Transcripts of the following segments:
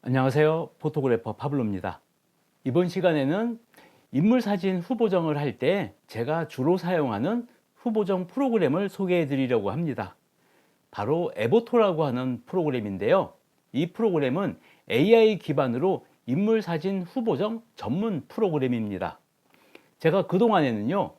안녕하세요. 포토그래퍼 파블로입니다. 이번 시간에는 인물사진 후보정을 할 때 제가 주로 사용하는 후보정 프로그램을 소개해 드리려고 합니다. 바로 에보토라고 하는 프로그램인데요. 이 프로그램은 AI 기반으로 인물사진 후보정 전문 프로그램입니다. 제가 그동안에는요,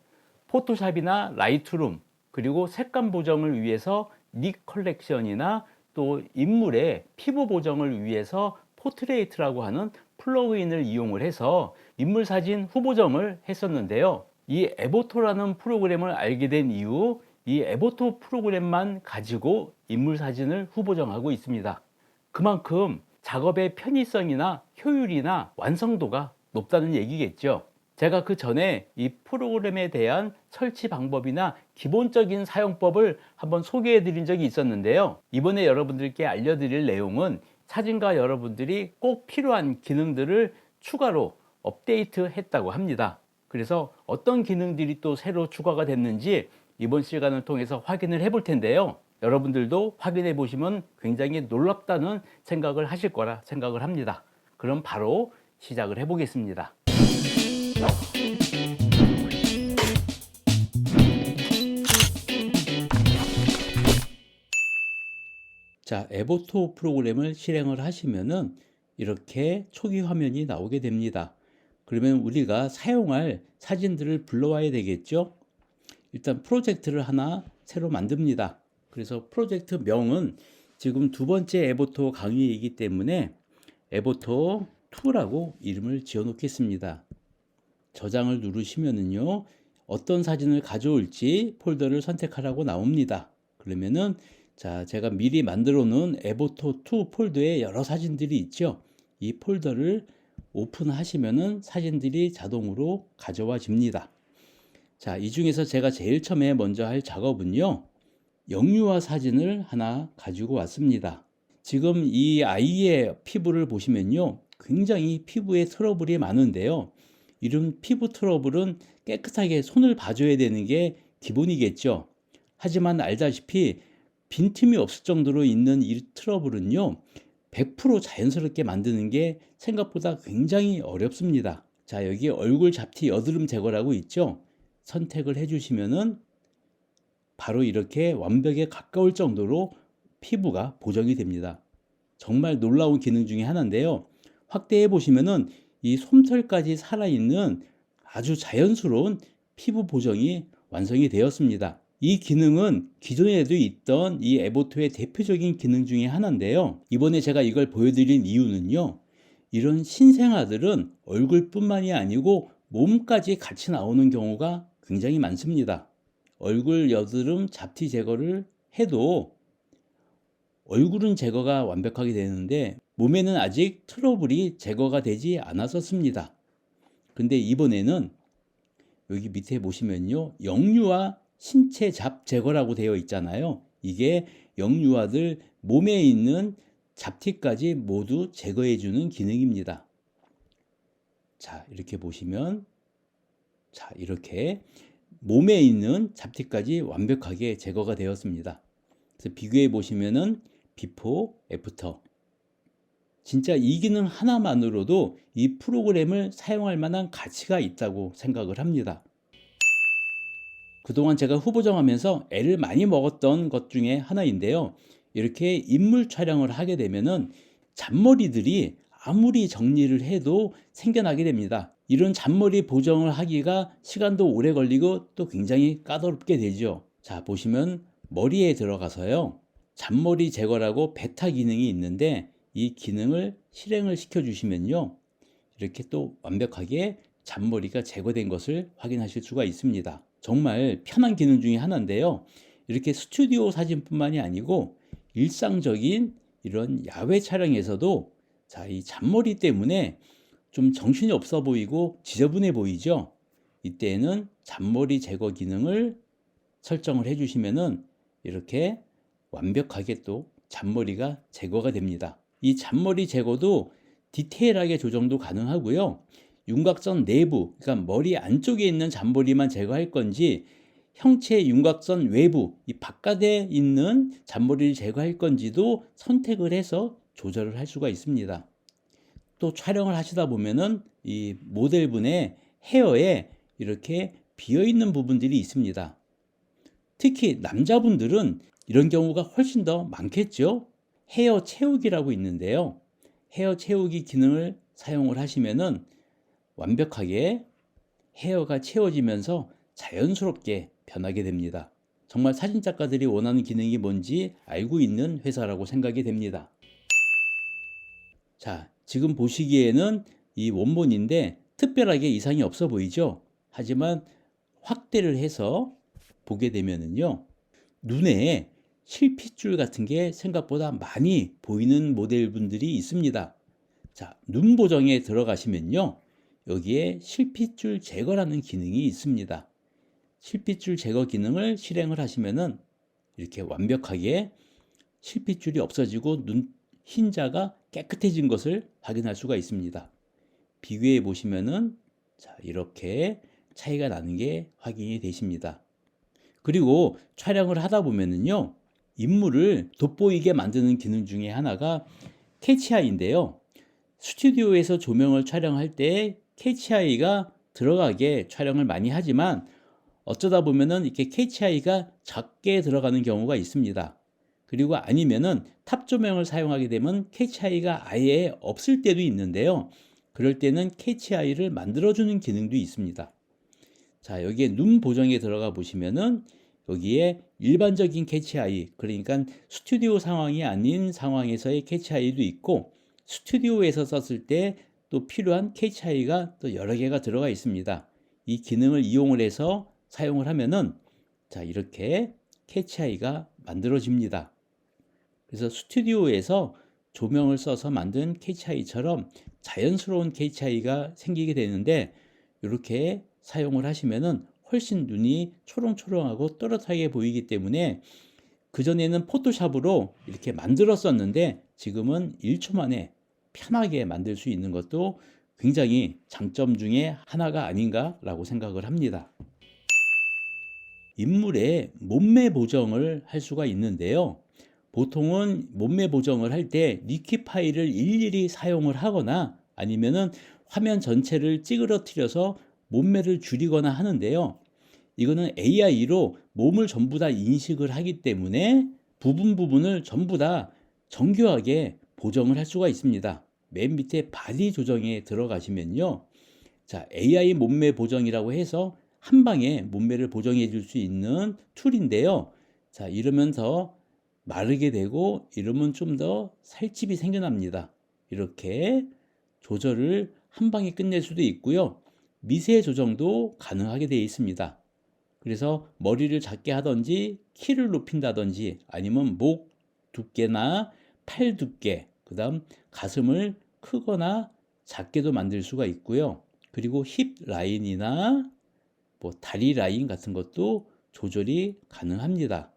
포토샵이나 라이트룸, 그리고 색감 보정을 위해서 닉 컬렉션이나 또 인물의 피부 보정을 위해서 포트레이트라고 하는 플러그인을 이용을 해서 인물 사진 후보정을 했었는데요. 이 에보토라는 프로그램을 알게 된 이후 이 에보토 프로그램만 가지고 인물 사진을 후보정하고 있습니다. 그만큼 작업의 편의성이나 효율이나 완성도가 높다는 얘기겠죠. 제가 그 전에 이 프로그램에 대한 설치 방법이나 기본적인 사용법을 한번 소개해 드린 적이 있었는데요. 이번에 여러분들께 알려드릴 내용은 사진가 여러분들이 꼭 필요한 기능들을 추가로 업데이트 했다고 합니다. 그래서 어떤 기능들이 또 새로 추가가 됐는지 이번 시간을 통해서 확인을 해 볼 텐데요. 여러분들도 확인해 보시면 굉장히 놀랍다는 생각을 하실 거라 생각을 합니다. 그럼 바로 시작을 해 보겠습니다. 자, 에보토 프로그램을 실행을 하시면은 이렇게 초기 화면이 나오게 됩니다. 그러면 우리가 사용할 사진들을 불러와야 되겠죠? 일단 프로젝트를 하나 새로 만듭니다. 그래서 프로젝트 명은 지금 두 번째 에보토 강의이기 때문에 에보토 2라고 이름을 지어 놓겠습니다. 저장을 누르시면은요, 어떤 사진을 가져올지 폴더를 선택하라고 나옵니다. 그러면은 자, 제가 미리 만들어 놓은 에보토 2 폴더에 여러 사진들이 있죠. 이 폴더를 오픈하시면은 사진들이 자동으로 가져와집니다. 자, 이 중에서 제가 제일 처음에 먼저 할 작업은요, 영유아 사진을 하나 가지고 왔습니다. 지금 이 아이의 피부를 보시면요, 굉장히 피부에 트러블이 많은데요. 이런 피부 트러블은 깨끗하게 손을 봐줘야 되는 게 기본이겠죠. 하지만 알다시피 빈틈이 없을 정도로 있는 이 트러블은요, 100% 자연스럽게 만드는 게 생각보다 굉장히 어렵습니다. 자, 여기 얼굴 잡티 여드름 제거라고 있죠. 선택을 해주시면은 바로 이렇게 완벽에 가까울 정도로 피부가 보정이 됩니다. 정말 놀라운 기능 중에 하나인데요. 확대해 보시면은 이 솜털까지 살아있는 아주 자연스러운 피부 보정이 완성이 되었습니다. 이 기능은 기존에도 있던 이 에보토의 대표적인 기능 중에 하나인데요. 이번에 제가 이걸 보여드린 이유는요, 이런 신생아들은 얼굴뿐만이 아니고 몸까지 같이 나오는 경우가 굉장히 많습니다. 얼굴 여드름 잡티 제거를 해도 얼굴은 제거가 완벽하게 되는데 몸에는 아직 트러블이 제거가 되지 않았었습니다. 근데 이번에는 여기 밑에 보시면요, 영유아 신체 잡 제거라고 되어 있잖아요. 이게 영유아들 몸에 있는 잡티까지 모두 제거해 주는 기능입니다. 자, 이렇게 보시면 자, 이렇게 몸에 있는 잡티까지 완벽하게 제거가 되었습니다. 그래서 비교해 보시면은 비포, 애프터. 진짜 이 기능 하나만으로도 이 프로그램을 사용할 만한 가치가 있다고 생각을 합니다. 그동안 제가 후보정하면서 애를 많이 먹었던 것 중에 하나인데요. 이렇게 인물 촬영을 하게 되면은 잔머리들이 아무리 정리를 해도 생겨나게 됩니다. 이런 잔머리 보정을 하기가 시간도 오래 걸리고 또 굉장히 까다롭게 되죠. 자, 보시면 머리에 들어가서요, 잔머리 제거라고 베타 기능이 있는데 이 기능을 실행을 시켜 주시면요, 이렇게 또 완벽하게 잔머리가 제거된 것을 확인하실 수가 있습니다. 정말 편한 기능 중에 하나인데요. 이렇게 스튜디오 사진뿐만이 아니고 일상적인 이런 야외 촬영에서도 자, 이 잔머리 때문에 좀 정신이 없어 보이고 지저분해 보이죠. 이때에는 잔머리 제거 기능을 설정을 해주시면은 이렇게 완벽하게 또 잔머리가 제거가 됩니다. 이 잔머리 제거도 디테일하게 조정도 가능하고요. 윤곽선 내부, 그러니까 머리 안쪽에 있는 잔머리만 제거할 건지 형체 윤곽선 외부, 이 바깥에 있는 잔머리를 제거할 건지도 선택을 해서 조절을 할 수가 있습니다. 또 촬영을 하시다 보면은 이 모델분의 헤어에 이렇게 비어 있는 부분들이 있습니다. 특히 남자분들은 이런 경우가 훨씬 더 많겠죠. 헤어 채우기라고 있는데요. 헤어 채우기 기능을 사용을 하시면은 완벽하게 헤어가 채워지면서 자연스럽게 변하게 됩니다. 정말 사진작가들이 원하는 기능이 뭔지 알고 있는 회사라고 생각이 됩니다. 자, 지금 보시기에는 이 원본인데 특별하게 이상이 없어 보이죠? 하지만 확대를 해서 보게 되면은요, 눈에 실핏줄 같은 게 생각보다 많이 보이는 모델분들이 있습니다. 자, 눈 보정에 들어가시면요, 여기에 실핏줄 제거라는 기능이 있습니다. 실핏줄 제거 기능을 실행을 하시면은 이렇게 완벽하게 실핏줄이 없어지고 눈 흰자가 깨끗해진 것을 확인할 수가 있습니다. 비교해 보시면은 자, 이렇게 차이가 나는 게 확인이 되십니다. 그리고 촬영을 하다 보면은요, 인물을 돋보이게 만드는 기능 중에 하나가 캐치아이인데요. 스튜디오에서 조명을 촬영할 때 캐치아이가 들어가게 촬영을 많이 하지만 어쩌다 보면은 이렇게 캐치아이가 작게 들어가는 경우가 있습니다. 그리고 아니면은 탑 조명을 사용하게 되면 캐치아이가 아예 없을 때도 있는데요. 그럴 때는 캐치아이를 만들어주는 기능도 있습니다. 자, 여기에 눈 보정에 들어가 보시면은 여기에 일반적인 캐치아이, 그러니까 스튜디오 상황이 아닌 상황에서의 캐치아이도 있고 스튜디오에서 썼을 때 또 필요한 캐치아이가 또 여러 개가 들어가 있습니다. 이 기능을 이용을 해서 사용을 하면은 자, 이렇게 캐치아이가 만들어집니다. 그래서 스튜디오에서 조명을 써서 만든 캐치아이처럼 자연스러운 캐치아이가 생기게 되는데 이렇게 사용을 하시면은 훨씬 눈이 초롱초롱하고 또렷하게 보이기 때문에 그전에는 포토샵으로 이렇게 만들었었는데 지금은 1초 만에 편하게 만들 수 있는 것도 굉장히 장점 중에 하나가 아닌가라고 생각을 합니다. 인물의 몸매 보정을 할 수가 있는데요. 보통은 몸매 보정을 할 때 리퀴 파일을 일일이 사용을 하거나 아니면은 화면 전체를 찌그러뜨려서 몸매를 줄이거나 하는데요. 이거는 AI로 몸을 전부 다 인식을 하기 때문에 부분을 전부 다 정교하게 보정을 할 수가 있습니다. 맨 밑에 바디 조정에 들어가시면요. 자, AI 몸매 보정이라고 해서 한 방에 몸매를 보정해 줄 수 있는 툴인데요. 자, 이러면 더 마르게 되고 이러면 좀 더 살집이 생겨납니다. 이렇게 조절을 한 방에 끝낼 수도 있고요. 미세 조정도 가능하게 되어 있습니다. 그래서 머리를 작게 하든지 키를 높인다든지 아니면 목 두께나 팔 두께, 그다음 가슴을 크거나 작게도 만들 수가 있고요. 그리고 힙 라인이나 뭐 다리 라인 같은 것도 조절이 가능합니다.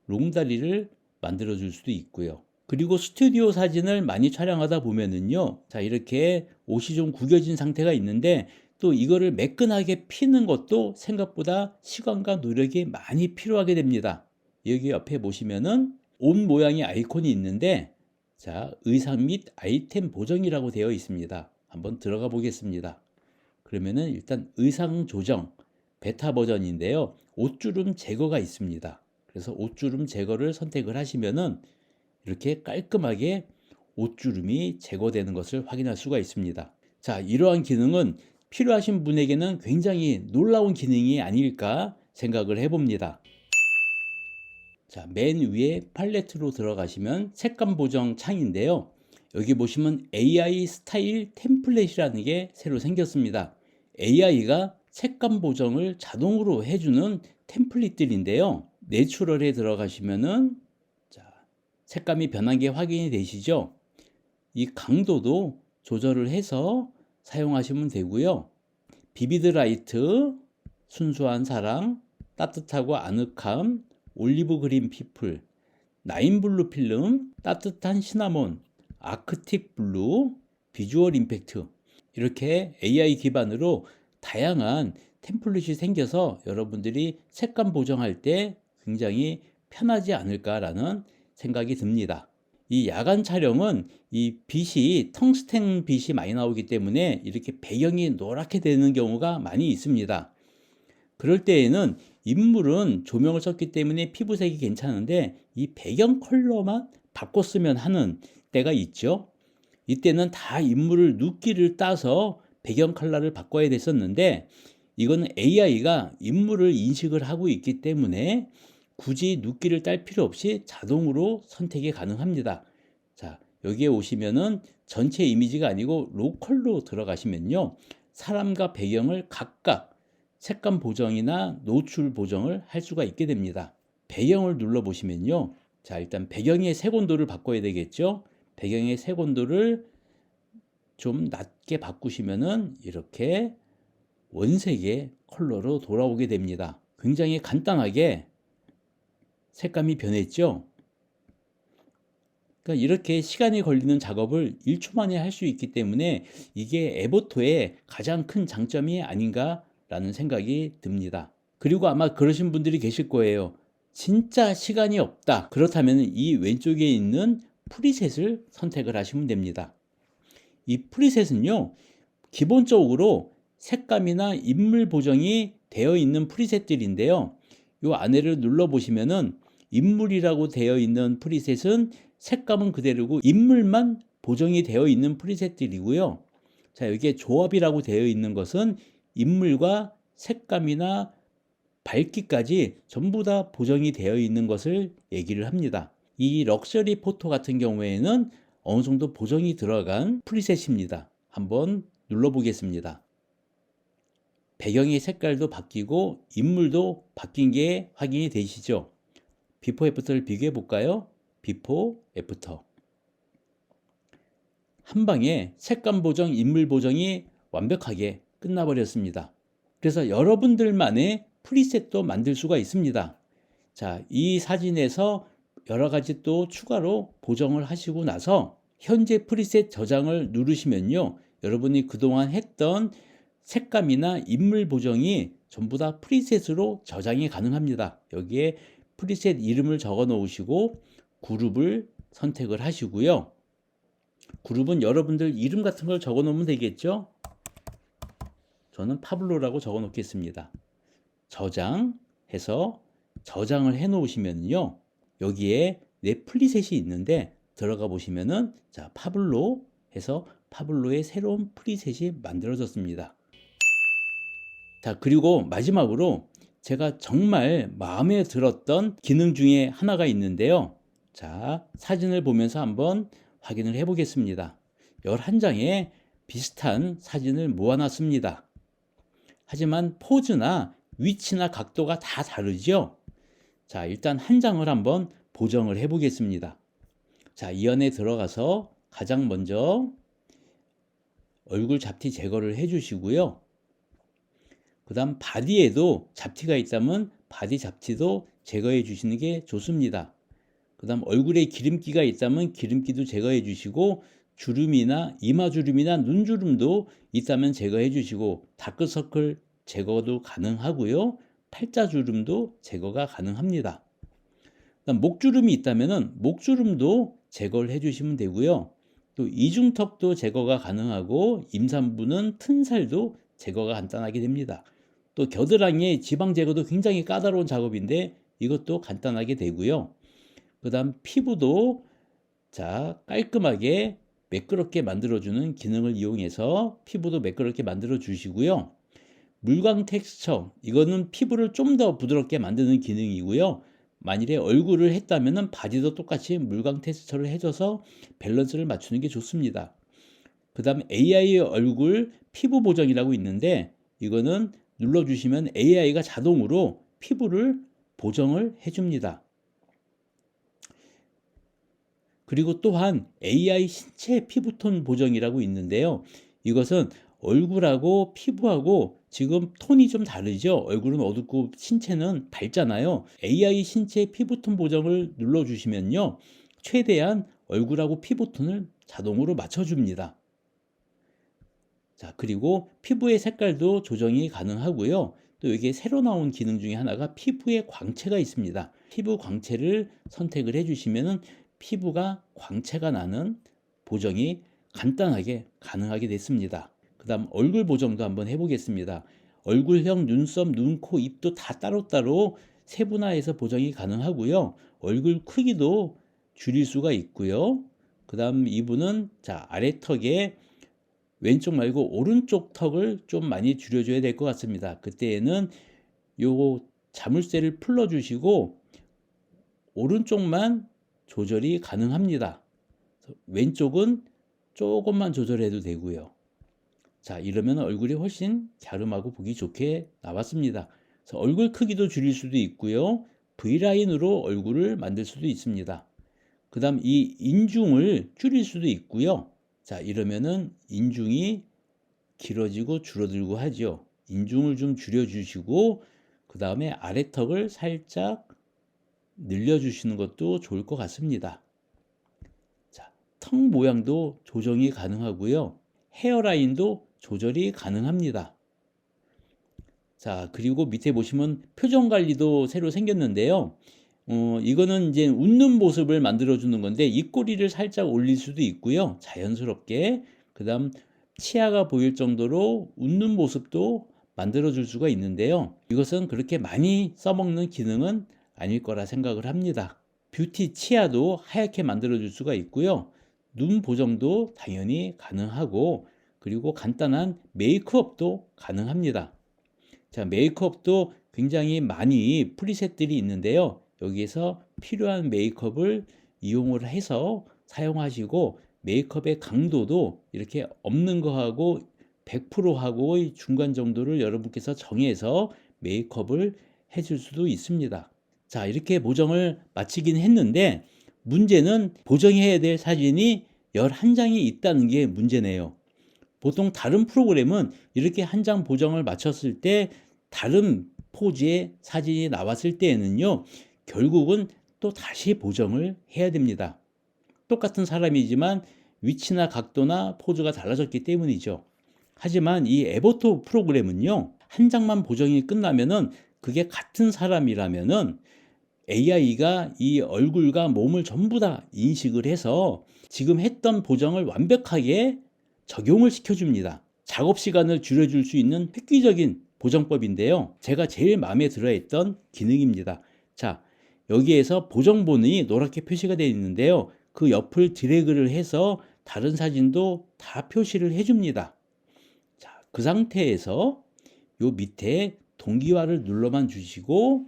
롱다리를 만들어 줄 수도 있고요. 그리고 스튜디오 사진을 많이 촬영하다 보면은요, 자, 이렇게 옷이 좀 구겨진 상태가 있는데 또 이거를 매끈하게 피는 것도 생각보다 시간과 노력이 많이 필요하게 됩니다. 여기 옆에 보시면은 옷 모양의 아이콘이 있는데 자, 의상 및 아이템 보정이라고 되어 있습니다. 한번 들어가 보겠습니다. 그러면은 일단 의상 조정 베타 버전인데요. 옷주름 제거가 있습니다. 그래서 옷주름 제거를 선택을 하시면은 이렇게 깔끔하게 옷주름이 제거되는 것을 확인할 수가 있습니다. 자, 이러한 기능은 필요하신 분에게는 굉장히 놀라운 기능이 아닐까 생각을 해봅니다. 자, 맨 위에 팔레트로 들어가시면 색감 보정 창인데요. 여기 보시면 AI 스타일 템플릿이라는 게 새로 생겼습니다. AI가 색감 보정을 자동으로 해주는 템플릿들인데요. 내추럴에 들어가시면은 자, 색감이 변한 게 확인이 되시죠? 이 강도도 조절을 해서 사용하시면 되고요. 비비드 라이트, 순수한 사랑, 따뜻하고 아늑함, 올리브 그린 피플, 나인 블루 필름, 따뜻한 시나몬, 아크틱 블루, 비주얼 임팩트, 이렇게 AI 기반으로 다양한 템플릿이 생겨서 여러분들이 색감 보정할 때 굉장히 편하지 않을까라는 생각이 듭니다. 이 야간 촬영은 이 빛이 텅스텐 빛이 많이 나오기 때문에 이렇게 배경이 노랗게 되는 경우가 많이 있습니다. 그럴 때에는 인물은 조명을 썼기 때문에 피부색이 괜찮은데 이 배경 컬러만 바꿨으면 하는 때가 있죠. 이때는 다 인물을 눕기를 따서 배경 컬러를 바꿔야 됐었는데 이건 AI가 인물을 인식을 하고 있기 때문에 굳이 눕기를 딸 필요 없이 자동으로 선택이 가능합니다. 자, 여기에 오시면은 전체 이미지가 아니고 로컬로 들어가시면요. 사람과 배경을 각각 색감 보정이나 노출 보정을 할 수가 있게 됩니다. 배경을 눌러 보시면요. 자, 일단 배경의 색온도를 바꿔야 되겠죠. 배경의 색온도를 좀 낮게 바꾸시면은 이렇게 원색의 컬러로 돌아오게 됩니다. 굉장히 간단하게 색감이 변했죠. 그러니까 이렇게 시간이 걸리는 작업을 1초 만에 할 수 있기 때문에 이게 에보토의 가장 큰 장점이 아닌가라는 생각이 듭니다. 그리고 아마 그러신 분들이 계실 거예요. 진짜 시간이 없다. 그렇다면 이 왼쪽에 있는 프리셋을 선택을 하시면 됩니다. 이 프리셋은요, 기본적으로 색감이나 인물 보정이 되어 있는 프리셋들인데요. 이 안에를 눌러보시면은 인물이라고 되어 있는 프리셋은 색감은 그대로고 인물만 보정이 되어 있는 프리셋들이고요. 자, 여기에 조합이라고 되어 있는 것은 인물과 색감이나 밝기까지 전부 다 보정이 되어 있는 것을 얘기를 합니다. 이 럭셔리 포토 같은 경우에는 어느 정도 보정이 들어간 프리셋입니다. 한번 눌러보겠습니다. 배경의 색깔도 바뀌고 인물도 바뀐 게 확인이 되시죠? 비포 애프터를 비교해 볼까요? 비포 애프터. 한 방에 색감 보정, 인물 보정이 완벽하게 끝나버렸습니다. 그래서 여러분들만의 프리셋도 만들 수가 있습니다. 자, 이 사진에서 여러 가지 또 추가로 보정을 하시고 나서 현재 프리셋 저장을 누르시면요. 여러분이 그동안 했던 색감이나 인물 보정이 전부 다 프리셋으로 저장이 가능합니다. 여기에 프리셋 이름을 적어 놓으시고 그룹을 선택을 하시고요. 그룹은 여러분들 이름 같은 걸 적어 놓으면 되겠죠? 저는 파블로라고 적어 놓겠습니다. 저장해서 저장을 해 놓으시면요. 여기에 내 프리셋이 있는데 들어가 보시면은 자, 파블로 해서 파블로의 새로운 프리셋이 만들어졌습니다. 자, 그리고 마지막으로 제가 정말 마음에 들었던 기능 중에 하나가 있는데요. 자, 사진을 보면서 한번 확인을 해 보겠습니다. 11장에 비슷한 사진을 모아놨습니다. 하지만 포즈나 위치나 각도가 다 다르죠? 자, 일단 한 장을 한번 보정을 해 보겠습니다. 자, 이 안에 들어가서 가장 먼저 얼굴 잡티 제거를 해 주시고요. 그 다음 바디에도 잡티가 있다면 바디 잡티도 제거해 주시는 게 좋습니다. 그 다음 얼굴에 기름기가 있다면 기름기도 제거해 주시고 주름이나 이마주름이나 눈주름도 있다면 제거해 주시고 다크서클 제거도 가능하고요. 팔자주름도 제거가 가능합니다. 그다음 목주름이 있다면 목주름도 제거를 해주시면 되고요. 또 이중턱도 제거가 가능하고 임산부는 튼살도 제거가 간단하게 됩니다. 또 겨드랑이의 지방 제거도 굉장히 까다로운 작업인데 이것도 간단하게 되고요. 그 다음 피부도 자 깔끔하게 매끄럽게 만들어주는 기능을 이용해서 피부도 매끄럽게 만들어 주시고요. 물광 텍스처 이거는 피부를 좀 더 부드럽게 만드는 기능이고요. 만일에 얼굴을 했다면 바디도 똑같이 물광 텍스처를 해줘서 밸런스를 맞추는 게 좋습니다. 그 다음 AI 얼굴 피부 보정이라고 있는데 이거는 눌러주시면 AI가 자동으로 피부를 보정을 해줍니다. 그리고 또한 AI 신체 피부톤 보정이라고 있는데요. 이것은 얼굴하고 피부하고 지금 톤이 좀 다르죠. 얼굴은 어둡고 신체는 밝잖아요. AI 신체 피부톤 보정을 눌러주시면요. 최대한 얼굴하고 피부톤을 자동으로 맞춰줍니다. 자, 그리고 피부의 색깔도 조정이 가능하고요. 또 여기에 새로 나온 기능 중에 하나가 피부의 광채가 있습니다. 피부 광채를 선택을 해주시면은 피부가 광채가 나는 보정이 간단하게 가능하게 됐습니다. 그 다음 얼굴 보정도 한번 해보겠습니다. 얼굴형, 눈썹, 눈, 코, 입도 다 따로따로 세분화해서 보정이 가능하고요. 얼굴 크기도 줄일 수가 있고요. 그 다음 이분은 자, 아래턱에 왼쪽 말고 오른쪽 턱을 좀 많이 줄여줘야 될 것 같습니다. 그때에는 요 자물쇠를 풀어주시고 오른쪽만 조절이 가능합니다. 왼쪽은 조금만 조절해도 되고요. 자, 이러면 얼굴이 훨씬 갸름하고 보기 좋게 나왔습니다. 그래서 얼굴 크기도 줄일 수도 있고요. V라인으로 얼굴을 만들 수도 있습니다. 그 다음 이 인중을 줄일 수도 있고요. 자, 이러면은 인중이 길어지고 줄어들고 하죠. 인중을 좀 줄여주시고 그 다음에 아래턱을 살짝 늘려주시는 것도 좋을 것 같습니다. 자, 턱 모양도 조정이 가능하고요. 헤어라인도 조절이 가능합니다. 자, 그리고 밑에 보시면 표정 관리도 새로 생겼는데요. 이거는 이제 웃는 모습을 만들어주는 건데 입꼬리를 살짝 올릴 수도 있고요. 자연스럽게. 그 다음 치아가 보일 정도로 웃는 모습도 만들어줄 수가 있는데요. 이것은 그렇게 많이 써먹는 기능은 아닐 거라 생각을 합니다. 뷰티 치아도 하얗게 만들어줄 수가 있고요. 눈 보정도 당연히 가능하고 그리고 간단한 메이크업도 가능합니다. 자, 메이크업도 굉장히 많이 프리셋들이 있는데요. 여기에서 필요한 메이크업을 이용을 해서 사용하시고 메이크업의 강도도 이렇게 없는 거하고 100%하고 중간 정도를 여러분께서 정해서 메이크업을 해줄 수도 있습니다. 자, 이렇게 보정을 마치긴 했는데 문제는 보정해야 될 사진이 11장이 있다는 게 문제네요. 보통 다른 프로그램은 이렇게 한 장 보정을 마쳤을 때 다른 포즈의 사진이 나왔을 때에는요, 결국은 또 다시 보정을 해야 됩니다. 똑같은 사람이지만 위치나 각도나 포즈가 달라졌기 때문이죠. 하지만 이 에버토 프로그램은요, 한 장만 보정이 끝나면은 그게 같은 사람이라면은 AI가 이 얼굴과 몸을 전부 다 인식을 해서 지금 했던 보정을 완벽하게 적용을 시켜줍니다. 작업 시간을 줄여줄 수 있는 획기적인 보정법인데요. 제가 제일 마음에 들어 했던 기능입니다. 자, 여기에서 보정본이 노랗게 표시가 되어 있는데요. 그 옆을 드래그를 해서 다른 사진도 다 표시를 해줍니다. 자, 그 상태에서 요 밑에 동기화를 눌러만 주시고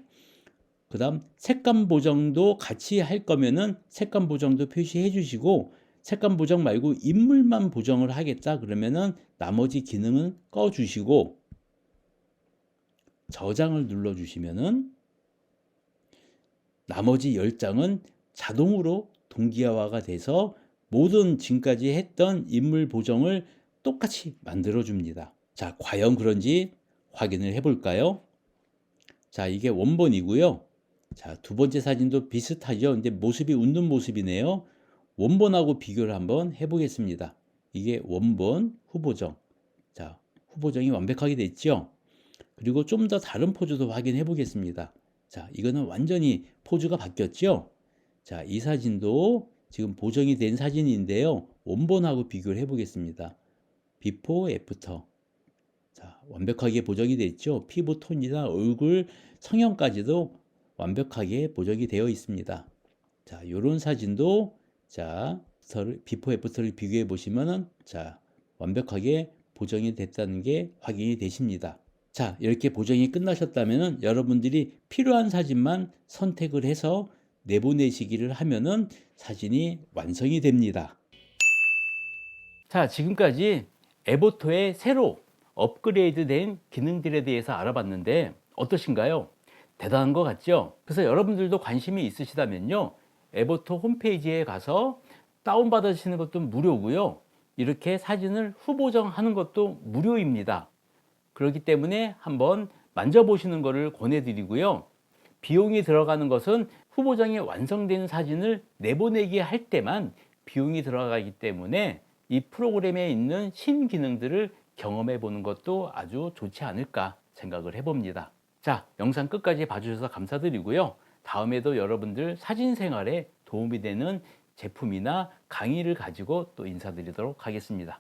그 다음 색감 보정도 같이 할 거면은 색감 보정도 표시해 주시고 색감 보정 말고 인물만 보정을 하겠다 그러면은 나머지 기능은 꺼 주시고 저장을 눌러 주시면은 나머지 10장은 자동으로 동기화가 돼서 모든 지금까지 했던 인물 보정을 똑같이 만들어 줍니다. 자, 과연 그런지 확인을 해 볼까요? 자, 이게 원본이고요. 자, 두 번째 사진도 비슷하죠. 근데 모습이 웃는 모습이네요. 원본하고 비교를 한번 해보겠습니다. 이게 원본 후보정. 자, 후보정이 완벽하게 됐죠. 그리고 좀 더 다른 포즈도 확인해 보겠습니다. 자, 이거는 완전히 포즈가 바뀌었죠. 자, 이 사진도 지금 보정이 된 사진인데요. 원본하고 비교를 해 보겠습니다. 비포, 애프터. 자, 완벽하게 보정이 됐죠. 피부 톤이나 얼굴 성형까지도 완벽하게 보정이 되어 있습니다. 자, 요런 사진도 자, 비포 애프터를 비교해 보시면은 자, 완벽하게 보정이 됐다는 게 확인이 되십니다. 자, 이렇게 보정이 끝나셨다면은 여러분들이 필요한 사진만 선택을 해서 내보내시기를 하면은 사진이 완성이 됩니다. 자, 지금까지 에버토의 새로 업그레이드된 기능들에 대해서 알아봤는데 어떠신가요? 대단한 것 같죠? 그래서 여러분들도 관심이 있으시다면요, 에버토 홈페이지에 가서 다운받으시는 것도 무료고요. 이렇게 사진을 후보정하는 것도 무료입니다. 그렇기 때문에 한번 만져보시는 것을 권해드리고요. 비용이 들어가는 것은 후보정이 완성된 사진을 내보내기 할 때만 비용이 들어가기 때문에 이 프로그램에 있는 신기능들을 경험해 보는 것도 아주 좋지 않을까 생각을 해봅니다. 자, 영상 끝까지 봐주셔서 감사드리고요. 다음에도 여러분들 사진 생활에 도움이 되는 제품이나 강의를 가지고 또 인사드리도록 하겠습니다.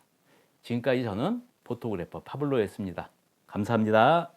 지금까지 저는 포토그래퍼 파블로였습니다. 감사합니다.